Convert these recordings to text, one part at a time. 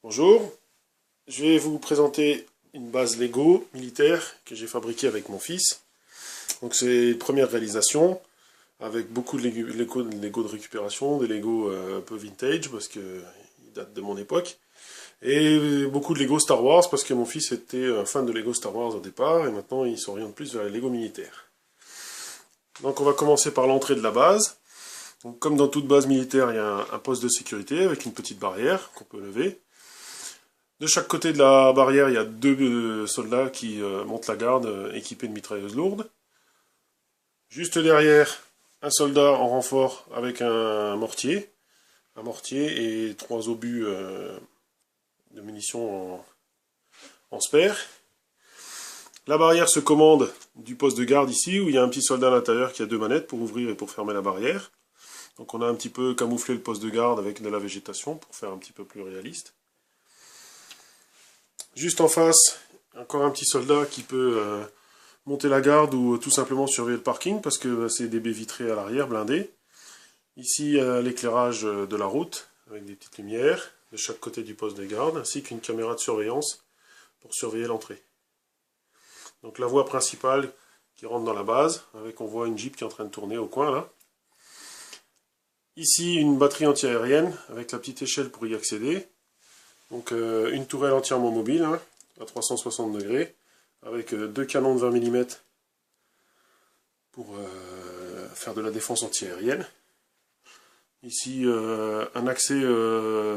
Bonjour, je vais vous présenter une base Lego militaire que j'ai fabriquée avec mon fils. Donc c'est une première réalisation avec beaucoup de Lego de récupération, des Lego un peu vintage parce qu'ils datent de mon époque. Et beaucoup de Lego Star Wars parce que mon fils était un fan de Lego Star Wars au départ et maintenant il s'oriente plus vers les Lego militaires. Donc on va commencer par l'entrée de la base. Donc, comme dans toute base militaire, il y a un poste de sécurité avec une petite barrière qu'on peut lever. De chaque côté de la barrière, il y a deux soldats qui montent la garde équipés de mitrailleuses lourdes. Juste derrière, un soldat en renfort avec un mortier et 3 obus de munitions en spare. La barrière se commande du poste de garde ici, où il y a un petit soldat à l'intérieur qui a 2 manettes pour ouvrir et pour fermer la barrière. Donc on a un petit peu camouflé le poste de garde avec de la végétation pour faire un petit peu plus réaliste. Juste en face, encore un petit soldat qui peut monter la garde ou tout simplement surveiller le parking parce que c'est des baies vitrées à l'arrière, blindées. Ici, l'éclairage de la route avec des petites lumières de chaque côté du poste de garde ainsi qu'une caméra de surveillance pour surveiller l'entrée. Donc la voie principale qui rentre dans la base, avec on voit une Jeep qui est en train de tourner au coin là. Ici, une batterie anti-aérienne avec la petite échelle pour y accéder. Donc une tourelle entièrement mobile, hein, à 360 degrés, avec 2 canons de 20 mm pour faire de la défense anti-aérienne. Ici, un accès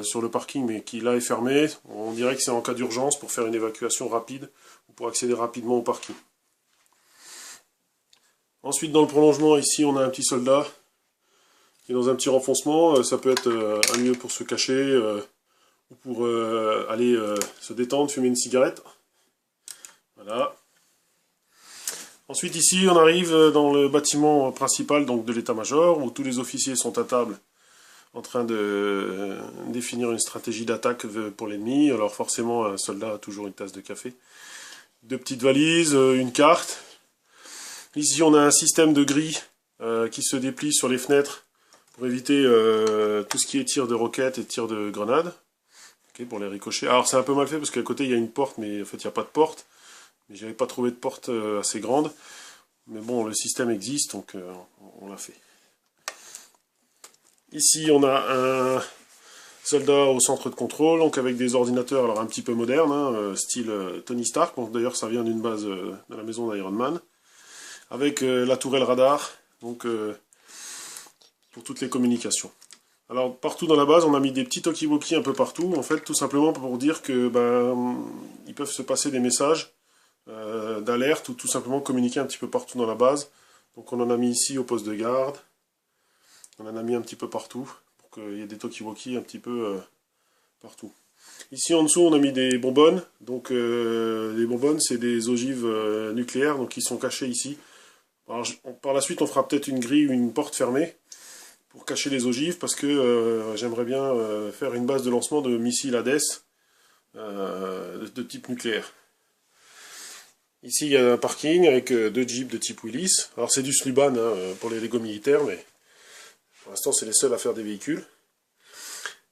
sur le parking, mais qui là est fermé. On dirait que c'est en cas d'urgence pour faire une évacuation rapide, ou pour accéder rapidement au parking. Ensuite, dans le prolongement, ici, on a un petit soldat qui est dans un petit renfoncement. Ça peut être un lieu pour se cacher, ou pour aller se détendre, fumer une cigarette. Voilà. Ensuite ici on arrive dans le bâtiment principal donc de l'état-major où tous les officiers sont à table en train de définir une stratégie d'attaque pour l'ennemi. Alors forcément un soldat a toujours une tasse de café. 2 petites valises, une carte. Ici on a un système de grilles qui se déplie sur les fenêtres pour éviter tout ce qui est tir de roquettes et tir de grenades. Okay, pour les ricochets. Alors c'est un peu mal fait parce qu'à côté il y a une porte, mais en fait il n'y a pas de porte. Mais j'avais pas trouvé de porte assez grande. Mais bon, le système existe, donc on l'a fait. Ici on a un soldat au centre de contrôle, donc avec des ordinateurs alors un petit peu modernes, hein, style Tony Stark. Bon, d'ailleurs ça vient d'une base de la maison d'Iron Man. Avec la tourelle radar, donc pour toutes les communications. Alors partout dans la base, on a mis des petits talkie-walkie un peu partout, en fait, tout simplement pour dire que ils peuvent se passer des messages d'alerte ou tout simplement communiquer un petit peu partout dans la base. Donc on en a mis ici au poste de garde, on en a mis un petit peu partout pour qu'il y ait des talkie-walkie un petit peu partout. Ici en dessous, on a mis des bonbonnes. Donc les bonbonnes, c'est des ogives nucléaires, donc qui sont cachées ici. Alors, par la suite, on fera peut-être une grille ou une porte fermée pour cacher les ogives parce que j'aimerais bien faire une base de lancement de missiles Hades de type nucléaire. Ici il y a un parking avec 2 jeeps de type Willys. Alors c'est du Sluban hein, pour les Lego militaires, mais pour l'instant c'est les seuls à faire des véhicules.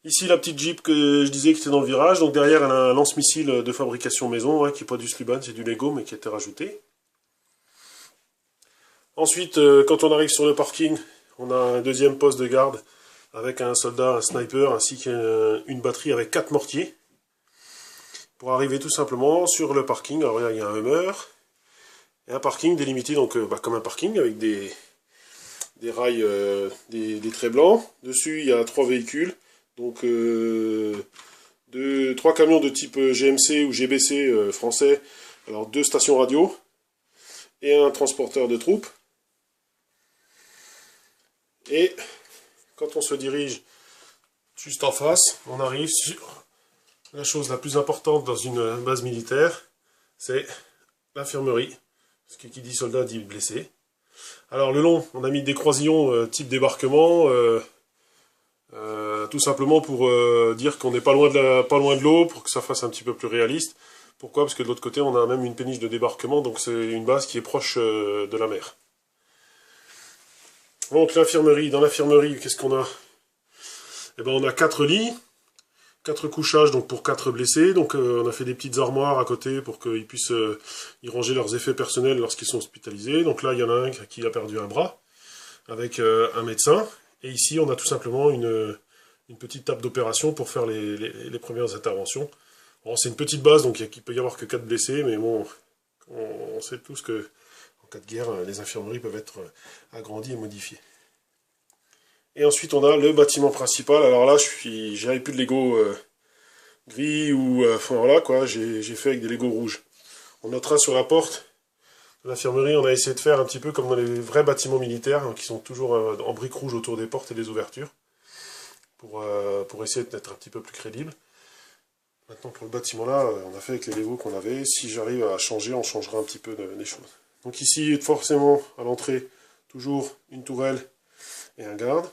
Ici la petite jeep que je disais qui était dans le virage, donc derrière elle a un lance-missile de fabrication maison, hein, qui n'est pas du Sluban, c'est du Lego mais qui a été rajouté. Ensuite quand on arrive sur le parking, on a un deuxième poste de garde avec un soldat, un sniper, ainsi qu'une batterie avec 4 mortiers. Pour arriver tout simplement sur le parking. Alors là, il y a un Hummer, et un parking délimité donc, comme un parking, avec des rails, des traits blancs. Dessus, il y a 3 véhicules, donc 3 camions de type GMC ou GBC français, alors 2 stations radio, et un transporteur de troupes. Et quand on se dirige juste en face, on arrive sur la chose la plus importante dans une base militaire, c'est l'infirmerie. Parce que qui dit soldat dit blessé. Alors le long, on a mis des croisillons type débarquement, tout simplement pour dire qu'on n'est pas loin de l'eau, pour que ça fasse un petit peu plus réaliste. Pourquoi? Parce que de l'autre côté, on a même une péniche de débarquement, donc c'est une base qui est proche de la mer. Donc l'infirmerie, dans l'infirmerie, qu'est-ce qu'on a? Eh ben on a 4 lits, 4 couchages donc pour 4 blessés. Donc on a fait des petites armoires à côté pour qu'ils puissent y ranger leurs effets personnels lorsqu'ils sont hospitalisés. Donc là, il y en a un qui a perdu un bras avec un médecin. Et ici, on a tout simplement une petite table d'opération pour faire les premières interventions. Bon, c'est une petite base, donc il peut y avoir que 4 blessés, mais bon, on sait tous que en cas de guerre, les infirmeries peuvent être agrandies et modifiées. Et ensuite, on a le bâtiment principal. Alors là, j'avais plus de Lego gris ou enfin voilà quoi. J'ai fait avec des Lego rouges. On notera sur la porte de l'infirmerie, on a essayé de faire un petit peu comme dans les vrais bâtiments militaires, hein, qui sont toujours en briques rouges autour des portes et des ouvertures, pour essayer d'être un petit peu plus crédible. Maintenant, pour le bâtiment là, on a fait avec les Lego qu'on avait. Si j'arrive à changer, on changera un petit peu les choses. Donc ici, forcément, à l'entrée, toujours une tourelle et un garde.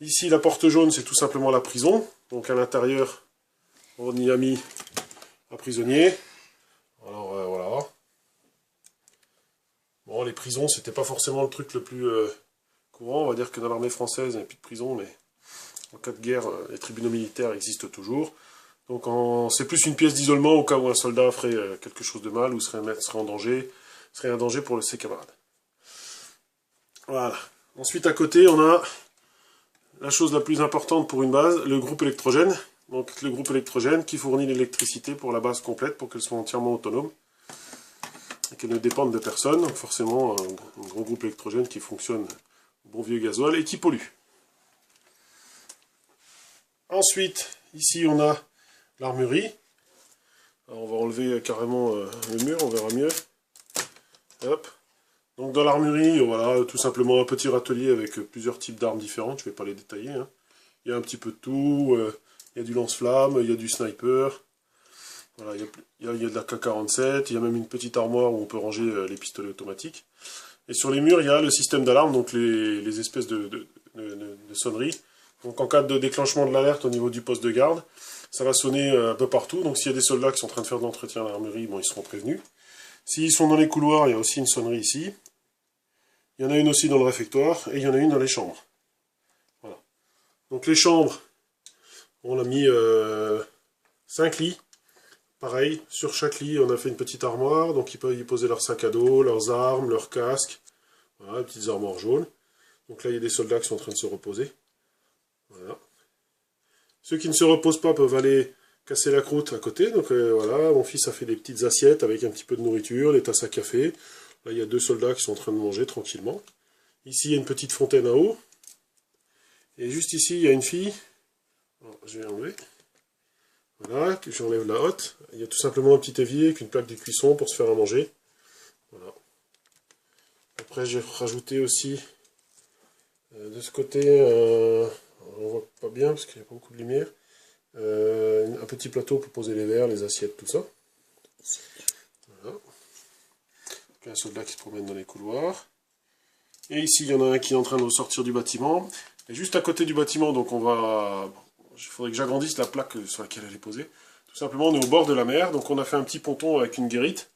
Ici, la porte jaune, c'est tout simplement la prison. Donc à l'intérieur, on y a mis un prisonnier. Alors voilà. Bon, les prisons, c'était pas forcément le truc le plus courant. On va dire que dans l'armée française, il n'y a plus de prison, mais en cas de guerre, les tribunaux militaires existent toujours. Donc c'est plus une pièce d'isolement au cas où un soldat ferait quelque chose de mal ou serait en danger, serait un danger pour ses camarades. Voilà. Ensuite, à côté, on a la chose la plus importante pour une base, le groupe électrogène. Donc le groupe électrogène qui fournit l'électricité pour la base complète pour qu'elle soit entièrement autonome et qu'elle ne dépende de personne. Donc forcément, un gros groupe électrogène qui fonctionne au bon vieux gasoil et qui pollue. Ensuite, ici on a l'armurerie. On va enlever carrément le mur, on verra mieux. Hop. Donc dans l'armurerie, voilà, tout simplement un petit râtelier avec plusieurs types d'armes différentes, je ne vais pas les détailler. Hein. Il y a un petit peu de tout, il y a du lance-flamme, il y a du sniper, voilà, il y a de la K-47, il y a même une petite armoire où on peut ranger les pistolets automatiques. Et sur les murs, il y a le système d'alarme, donc les espèces de sonneries. Donc en cas de déclenchement de l'alerte au niveau du poste de garde, ça va sonner un peu partout. Donc s'il y a des soldats qui sont en train de faire de l'entretien à l'armurerie, bon, ils seront prévenus. S'ils sont dans les couloirs, il y a aussi une sonnerie ici. Il y en a une aussi dans le réfectoire, et il y en a une dans les chambres. Voilà. Donc les chambres, on a mis 5 lits. Pareil, sur chaque lit, on a fait une petite armoire, donc ils peuvent y poser leurs sacs à dos, leurs armes, leurs casques. Voilà, des petites armoires jaunes. Donc là, il y a des soldats qui sont en train de se reposer. Voilà. Ceux qui ne se reposent pas peuvent aller casser la croûte à côté. Donc voilà, mon fils a fait des petites assiettes avec un petit peu de nourriture, des tasses à café. Là, il y a 2 soldats qui sont en train de manger tranquillement. Ici, il y a une petite fontaine en haut. Et juste ici, il y a une fille. Alors, je vais enlever. Voilà, que j'enlève la hotte. Il y a tout simplement un petit évier avec une plaque de cuisson pour se faire à manger. Voilà. Après, j'ai rajouté aussi de ce côté, on voit pas bien parce qu'il n'y a pas beaucoup de lumière, un petit plateau pour poser les verres, les assiettes, tout ça. Voilà. Donc, un soldat qui se promène dans les couloirs. Et ici, il y en a un qui est en train de sortir du bâtiment. Et juste à côté du bâtiment, donc on va... Il faudrait que j'agrandisse la plaque sur laquelle elle est posée. Tout simplement, on est au bord de la mer, donc on a fait un petit ponton avec une guérite.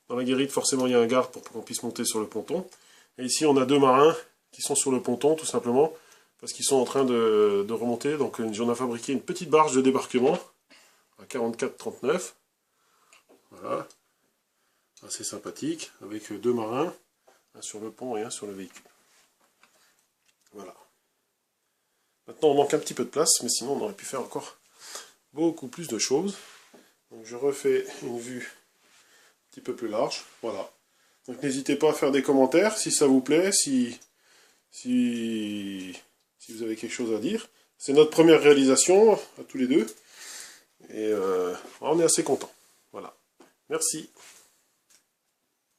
Dans la guérite, forcément, il y a un garde pour qu'on puisse monter sur le ponton. Et ici, on a 2 marins qui sont sur le ponton, tout simplement, parce qu'ils sont en train de remonter. Donc, on a fabriqué une petite barge de débarquement à 44,39. Voilà. Assez sympathique, avec 2 marins, un sur le pont et un sur le véhicule. Voilà. Maintenant, on manque un petit peu de place, mais sinon, on aurait pu faire encore beaucoup plus de choses. Donc, je refais une vue un petit peu plus large. Voilà. Donc, n'hésitez pas à faire des commentaires si ça vous plaît, si vous avez quelque chose à dire. C'est notre première réalisation, à tous les deux. Et on est assez contents. Voilà. Merci.